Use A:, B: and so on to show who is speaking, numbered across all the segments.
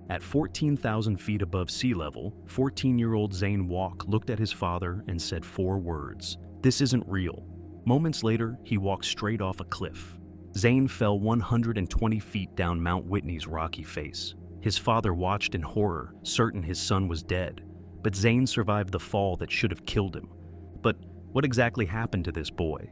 A: At 14,000 feet above sea level, 14-year-old Zane Wach looked at his father and said 4 words: "This isn't real." Moments later, he walked straight off a cliff. Zane fell 120 feet down Mount Whitney's rocky face. His father watched in horror, certain his son was dead. But Zane survived the fall that should have killed him. But what exactly happened to this boy?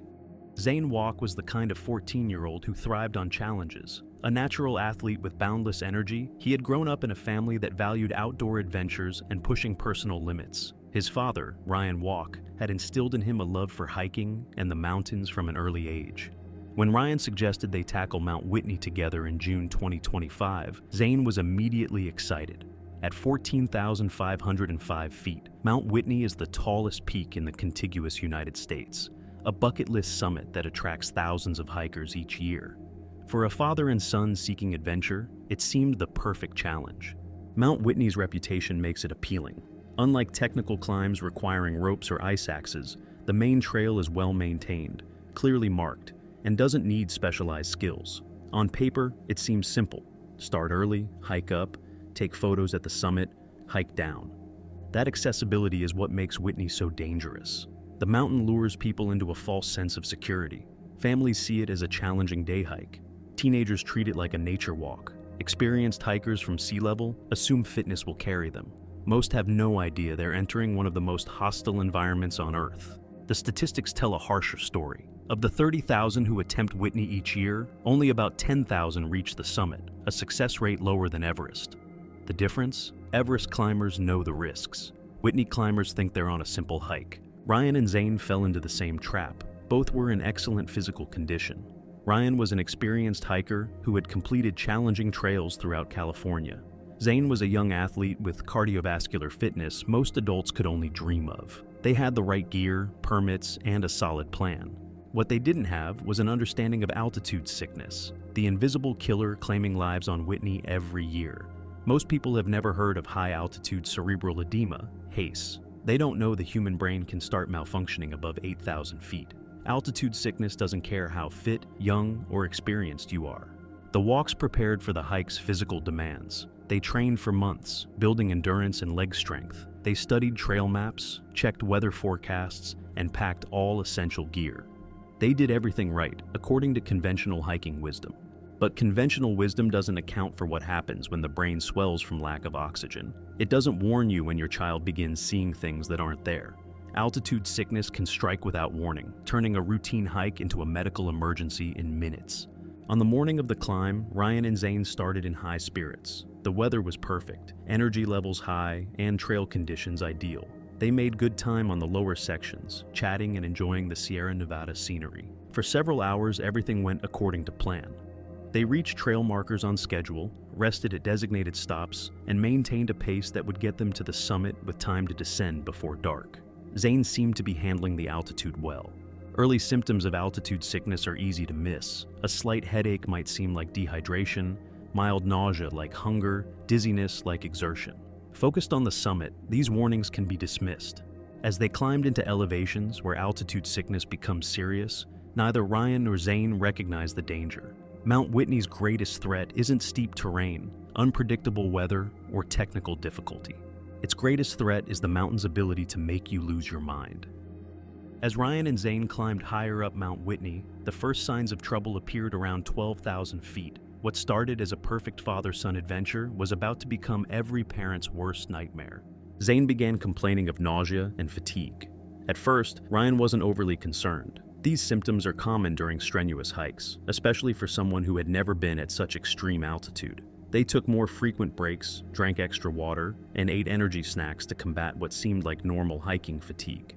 A: Zane Wach was the kind of 14-year-old who thrived on challenges. A natural athlete with boundless energy, he had grown up in a family that valued outdoor adventures and pushing personal limits. His father, Ryan Wach, had instilled in him a love for hiking and the mountains from an early age. When Ryan suggested they tackle Mount Whitney together in June 2025, Zane was immediately excited. At 14,505 feet, Mount Whitney is the tallest peak in the contiguous United States, a bucket list summit that attracts thousands of hikers each year. For a father and son seeking adventure, it seemed the perfect challenge. Mount Whitney's reputation makes it appealing. Unlike technical climbs requiring ropes or ice axes, the main trail is well maintained, clearly marked, and doesn't need specialized skills. On paper, it seems simple. Start early, hike up, take photos at the summit, hike down. That accessibility is what makes Whitney so dangerous. The mountain lures people into a false sense of security. Families see it as a challenging day hike. Teenagers treat it like a nature walk. Experienced hikers from sea level assume fitness will carry them. Most have no idea they're entering one of the most hostile environments on Earth. The statistics tell a harsher story. Of the 30,000 who attempt Whitney each year, only about 10,000 reach the summit, a success rate lower than Everest. The difference? Everest climbers know the risks. Whitney climbers think they're on a simple hike. Ryan and Zane fell into the same trap. Both were in excellent physical condition. Ryan was an experienced hiker who had completed challenging trails throughout California. Zane was a young athlete with cardiovascular fitness most adults could only dream of. They had the right gear, permits, and a solid plan. What they didn't have was an understanding of altitude sickness, the invisible killer claiming lives on Whitney every year. Most people have never heard of high-altitude cerebral edema, HACE. They don't know the human brain can start malfunctioning above 8,000 feet. Altitude sickness doesn't care how fit, young, or experienced you are. The Wachs prepared for the hike's physical demands. They trained for months, building endurance and leg strength. They studied trail maps, checked weather forecasts, and packed all essential gear. They did everything right, according to conventional hiking wisdom. But conventional wisdom doesn't account for what happens when the brain swells from lack of oxygen. It doesn't warn you when your child begins seeing things that aren't there. Altitude sickness can strike without warning, turning a routine hike into a medical emergency in minutes. On the morning of the climb, Ryan and Zane started in high spirits. The weather was perfect, energy levels high, and trail conditions ideal. They made good time on the lower sections, chatting and enjoying the Sierra Nevada scenery. For several hours, everything went according to plan. They reached trail markers on schedule, rested at designated stops, and maintained a pace that would get them to the summit with time to descend before dark. Zane seemed to be handling the altitude well. Early symptoms of altitude sickness are easy to miss. A slight headache might seem like dehydration, mild nausea like hunger, dizziness like exertion. Focused on the summit, these warnings can be dismissed. As they climbed into elevations where altitude sickness becomes serious, neither Ryan nor Zane recognized the danger. Mount Whitney's greatest threat isn't steep terrain, unpredictable weather, or technical difficulty. Its greatest threat is the mountain's ability to make you lose your mind. As Ryan and Zane climbed higher up Mount Whitney, the first signs of trouble appeared around 12,000 feet. What started as a perfect father-son adventure was about to become every parent's worst nightmare. Zane began complaining of nausea and fatigue. At first, Ryan wasn't overly concerned. These symptoms are common during strenuous hikes, especially for someone who had never been at such extreme altitude. They took more frequent breaks, drank extra water, and ate energy snacks to combat what seemed like normal hiking fatigue.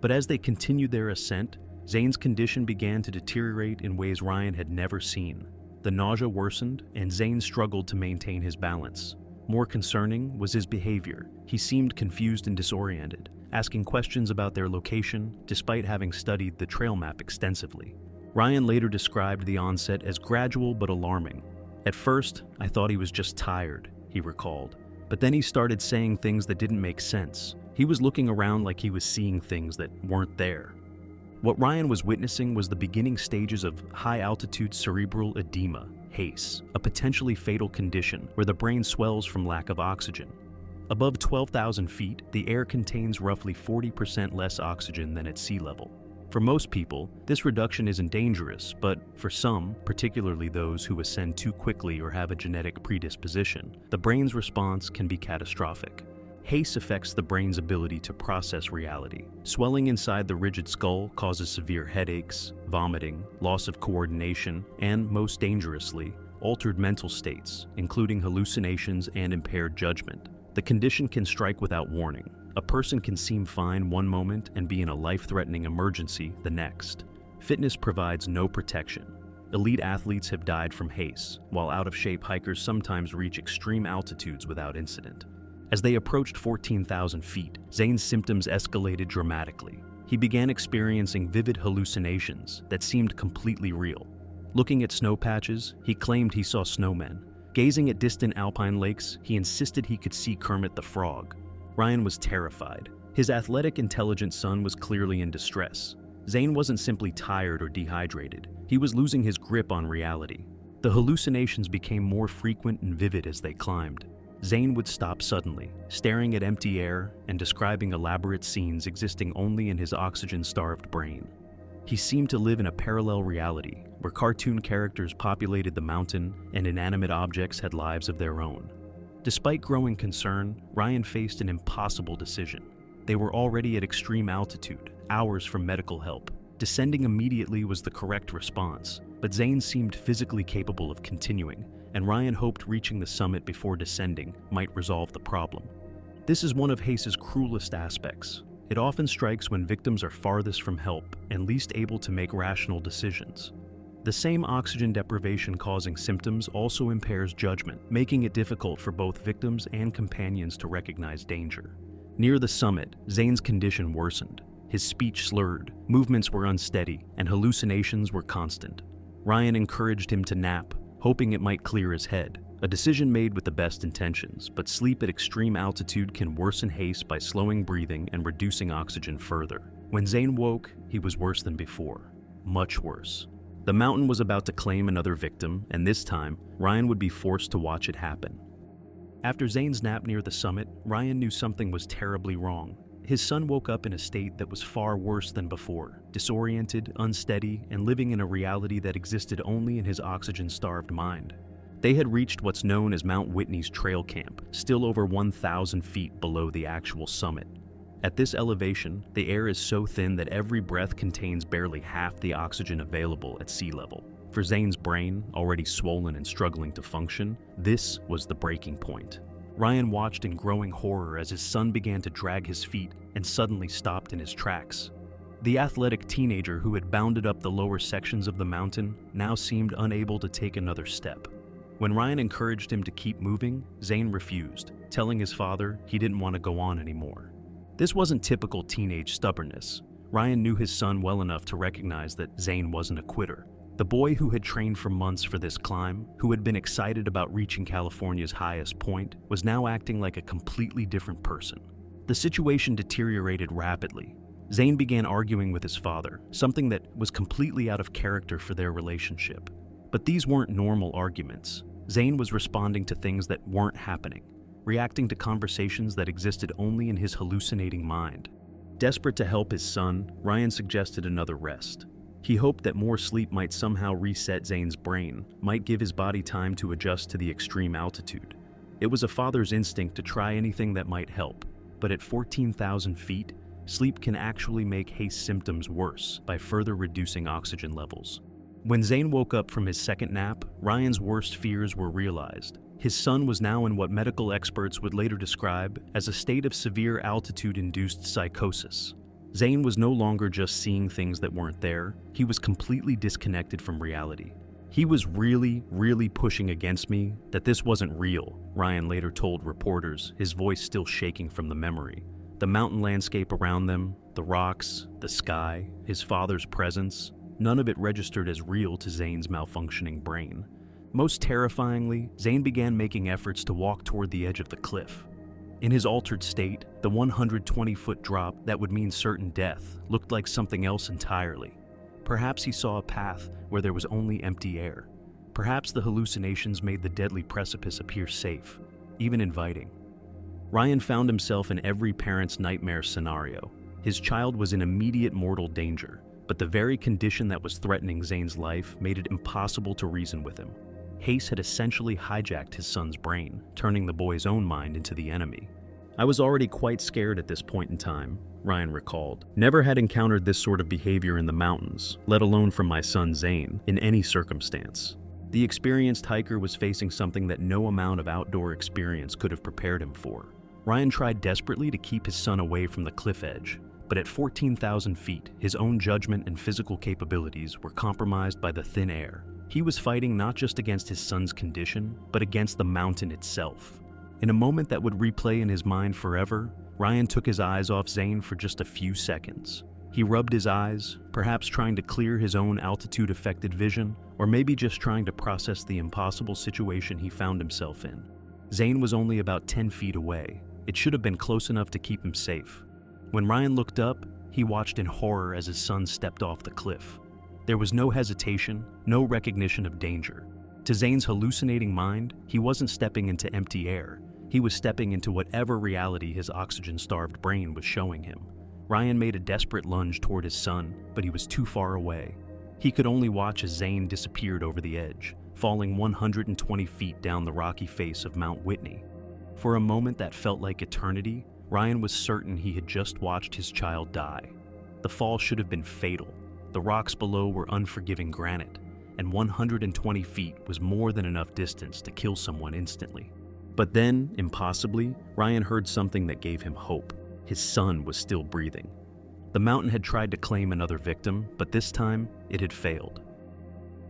A: But as they continued their ascent, Zane's condition began to deteriorate in ways Ryan had never seen. The nausea worsened, and Zane struggled to maintain his balance. More concerning was his behavior. He seemed confused and disoriented, asking questions about their location despite having studied the trail map extensively. Ryan later described the onset as gradual but alarming. "At first, I thought he was just tired," he recalled. "But then he started saying things that didn't make sense. He was looking around like he was seeing things that weren't there." What Ryan was witnessing was the beginning stages of high-altitude cerebral edema, HACE, a potentially fatal condition where the brain swells from lack of oxygen. Above 12,000 feet, the air contains roughly 40% less oxygen than at sea level. For most people, this reduction isn't dangerous, but for some, particularly those who ascend too quickly or have a genetic predisposition, the brain's response can be catastrophic. HACE affects the brain's ability to process reality. Swelling inside the rigid skull causes severe headaches, vomiting, loss of coordination, and, most dangerously, altered mental states, including hallucinations and impaired judgment. The condition can strike without warning. A person can seem fine one moment and be in a life-threatening emergency the next. Fitness provides no protection. Elite athletes have died from HACE, while out-of-shape hikers sometimes reach extreme altitudes without incident. As they approached 14,000 feet, Zane's symptoms escalated dramatically. He began experiencing vivid hallucinations that seemed completely real. Looking at snow patches, he claimed he saw snowmen. Gazing at distant alpine lakes, he insisted he could see Kermit the Frog. Ryan was terrified. His athletic, intelligent son was clearly in distress. Zane wasn't simply tired or dehydrated. He was losing his grip on reality. The hallucinations became more frequent and vivid as they climbed. Zane would stop suddenly, staring at empty air and describing elaborate scenes existing only in his oxygen-starved brain. He seemed to live in a parallel reality, where cartoon characters populated the mountain and inanimate objects had lives of their own. Despite growing concern, Ryan faced an impossible decision. They were already at extreme altitude, hours from medical help. Descending immediately was the correct response, but Zane seemed physically capable of continuing, and Ryan hoped reaching the summit before descending might resolve the problem. This is one of HACE's cruelest aspects. It often strikes when victims are farthest from help and least able to make rational decisions. The same oxygen deprivation causing symptoms also impairs judgment, making it difficult for both victims and companions to recognize danger. Near the summit, Zane's condition worsened. His speech slurred, movements were unsteady, and hallucinations were constant. Ryan encouraged him to nap, hoping it might clear his head, a decision made with the best intentions, but sleep at extreme altitude can worsen HACE by slowing breathing and reducing oxygen further. When Zane woke, he was worse than before, much worse. The mountain was about to claim another victim, and this time, Ryan would be forced to watch it happen. After Zane's nap near the summit, Ryan knew something was terribly wrong. His son woke up in a state that was far worse than before, disoriented, unsteady, and living in a reality that existed only in his oxygen-starved mind. They had reached what's known as Mount Whitney's trail camp, still over 1,000 feet below the actual summit. At this elevation, the air is so thin that every breath contains barely half the oxygen available at sea level. For Zane's brain, already swollen and struggling to function, this was the breaking point. Ryan watched in growing horror as his son began to drag his feet and suddenly stopped in his tracks. The athletic teenager who had bounded up the lower sections of the mountain now seemed unable to take another step. When Ryan encouraged him to keep moving, Zane refused, telling his father he didn't want to go on anymore. This wasn't typical teenage stubbornness. Ryan knew his son well enough to recognize that Zane wasn't a quitter. The boy who had trained for months for this climb, who had been excited about reaching California's highest point, was now acting like a completely different person. The situation deteriorated rapidly. Zane began arguing with his father, something that was completely out of character for their relationship. But these weren't normal arguments. Zane was responding to things that weren't happening, reacting to conversations that existed only in his hallucinating mind. Desperate to help his son, Ryan suggested another rest. He hoped that more sleep might somehow reset Zane's brain, might give his body time to adjust to the extreme altitude. It was a father's instinct to try anything that might help, but at 14,000 feet, sleep can actually make HACE symptoms worse by further reducing oxygen levels. When Zane woke up from his second nap, Ryan's worst fears were realized. His son was now in what medical experts would later describe as a state of severe altitude-induced psychosis. Zane was no longer just seeing things that weren't there, he was completely disconnected from reality. He was really pushing against me that this wasn't real, Ryan later told reporters, his voice still shaking from the memory. The mountain landscape around them, the rocks, the sky, his father's presence, none of it registered as real to Zane's malfunctioning brain. Most terrifyingly, Zane began making efforts to walk toward the edge of the cliff. In his altered state, the 120-foot drop that would mean certain death looked like something else entirely. Perhaps he saw a path where there was only empty air. Perhaps the hallucinations made the deadly precipice appear safe, even inviting. Ryan found himself in every parent's nightmare scenario. His child was in immediate mortal danger, but the very condition that was threatening Zane's life made it impossible to reason with him. HACE had essentially hijacked his son's brain, turning the boy's own mind into the enemy. I was already quite scared at this point in time, Ryan recalled. Never had encountered this sort of behavior in the mountains, let alone from my son Zane, in any circumstance. The experienced hiker was facing something that no amount of outdoor experience could have prepared him for. Ryan tried desperately to keep his son away from the cliff edge, but at 14,000 feet, his own judgment and physical capabilities were compromised by the thin air. He was fighting not just against his son's condition, but against the mountain itself. In a moment that would replay in his mind forever, Ryan took his eyes off Zane for just a few seconds. He rubbed his eyes, perhaps trying to clear his own altitude-affected vision, or maybe just trying to process the impossible situation he found himself in. Zane was only about 10 feet away. It should have been close enough to keep him safe. When Ryan looked up, he watched in horror as his son stepped off the cliff. There was no hesitation, no recognition of danger. To Zane's hallucinating mind, he wasn't stepping into empty air. He was stepping into whatever reality his oxygen-starved brain was showing him. Ryan made a desperate lunge toward his son, but he was too far away. He could only watch as Zane disappeared over the edge, falling 120 feet down the rocky face of Mount Whitney. For a moment that felt like eternity, Ryan was certain he had just watched his child die. The fall should have been fatal. The rocks below were unforgiving granite, and 120 feet was more than enough distance to kill someone instantly. But then, impossibly, Ryan heard something that gave him hope. His son was still breathing. The mountain had tried to claim another victim, but this time, it had failed.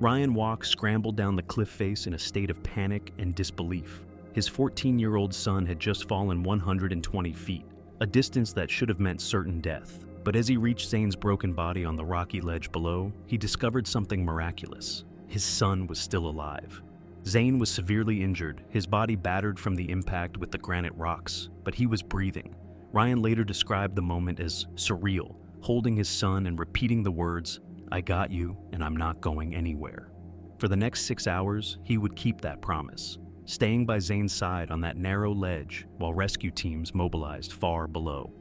A: Ryan Wach scrambled down the cliff face in a state of panic and disbelief. His 14-year-old son had just fallen 120 feet, a distance that should have meant certain death. But as he reached Zane's broken body on the rocky ledge below, he discovered something miraculous. His son was still alive. Zane was severely injured, his body battered from the impact with the granite rocks, but he was breathing. Ryan later described the moment as surreal, holding his son and repeating the words, "I got you, and I'm not going anywhere." For the next 6 hours, he would keep that promise, staying by Zane's side on that narrow ledge while rescue teams mobilized far below.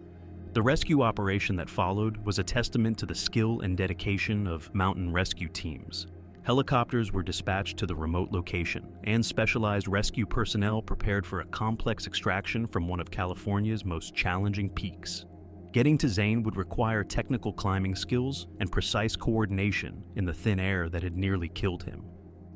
A: The rescue operation that followed was a testament to the skill and dedication of mountain rescue teams. Helicopters were dispatched to the remote location, and specialized rescue personnel prepared for a complex extraction from one of California's most challenging peaks. Getting to Zane would require technical climbing skills and precise coordination in the thin air that had nearly killed him.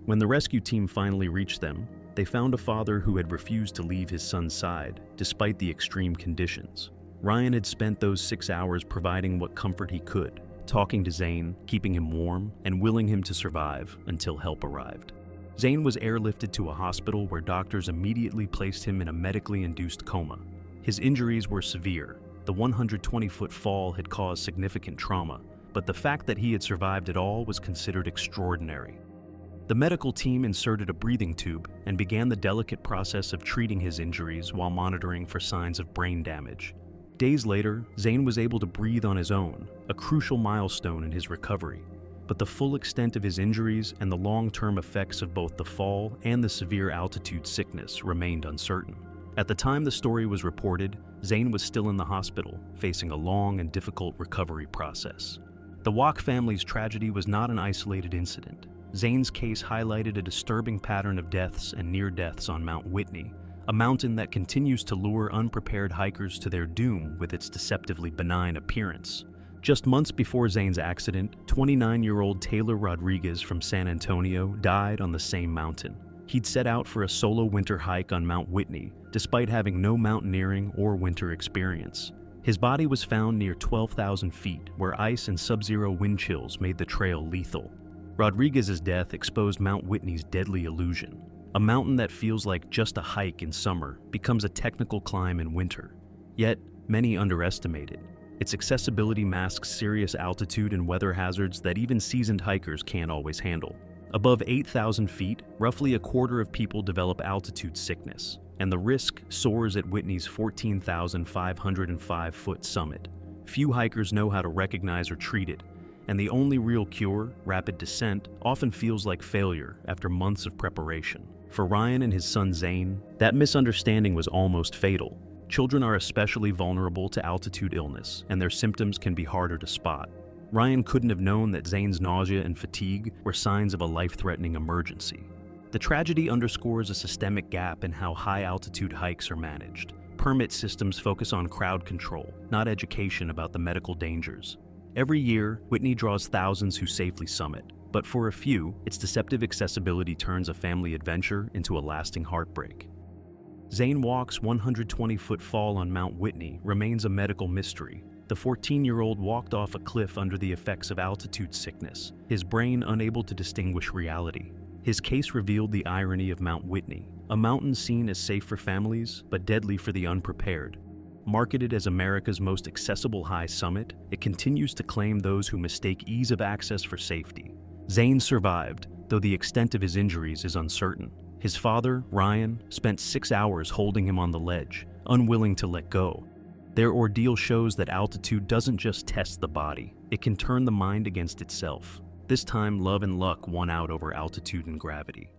A: When the rescue team finally reached them, they found a father who had refused to leave his son's side, despite the extreme conditions. Ryan had spent those 6 hours providing what comfort he could, talking to Zane, keeping him warm, and willing him to survive until help arrived. Zane was airlifted to a hospital where doctors immediately placed him in a medically induced coma. His injuries were severe. The 120-foot fall had caused significant trauma, but the fact that he had survived it all was considered extraordinary. The medical team inserted a breathing tube and began the delicate process of treating his injuries while monitoring for signs of brain damage. Days later, Zane was able to breathe on his own, a crucial milestone in his recovery. But the full extent of his injuries and the long-term effects of both the fall and the severe altitude sickness remained uncertain. At the time the story was reported, Zane was still in the hospital, facing a long and difficult recovery process. The Wach family's tragedy was not an isolated incident. Zane's case highlighted a disturbing pattern of deaths and near deaths on Mount Whitney, a mountain that continues to lure unprepared hikers to their doom with its deceptively benign appearance. Just months before Zane's accident, 29-year-old Taylor Rodriguez from San Antonio died on the same mountain. He'd set out for a solo winter hike on Mount Whitney, despite having no mountaineering or winter experience. His body was found near 12,000 feet, where ice and sub-zero wind chills made the trail lethal. Rodriguez's death exposed Mount Whitney's deadly illusion. A mountain that feels like just a hike in summer becomes a technical climb in winter. Yet, many underestimate it. Its accessibility masks serious altitude and weather hazards that even seasoned hikers can't always handle. Above 8,000 feet, roughly a quarter of people develop altitude sickness, and the risk soars at Whitney's 14,505-foot summit. Few hikers know how to recognize or treat it, and the only real cure, rapid descent, often feels like failure after months of preparation. For Ryan and his son Zane, that misunderstanding was almost fatal. Children are especially vulnerable to altitude illness, and their symptoms can be harder to spot. Ryan couldn't have known that Zane's nausea and fatigue were signs of a life-threatening emergency. The tragedy underscores a systemic gap in how high-altitude hikes are managed. Permit systems focus on crowd control, not education about the medical dangers. Every year, Whitney draws thousands who safely summit, but for a few, its deceptive accessibility turns a family adventure into a lasting heartbreak. Zane Wach's 120-foot fall on Mount Whitney remains a medical mystery. The 14-year-old walked off a cliff under the effects of altitude sickness, his brain unable to distinguish reality. His case revealed the irony of Mount Whitney, a mountain seen as safe for families, but deadly for the unprepared. Marketed as America's most accessible high summit, it continues to claim those who mistake ease of access for safety. Zane survived, though the extent of his injuries is uncertain. His father, Ryan, spent 6 hours holding him on the ledge, unwilling to let go. Their ordeal shows that altitude doesn't just test the body, it can turn the mind against itself. This time, love and luck won out over altitude and gravity.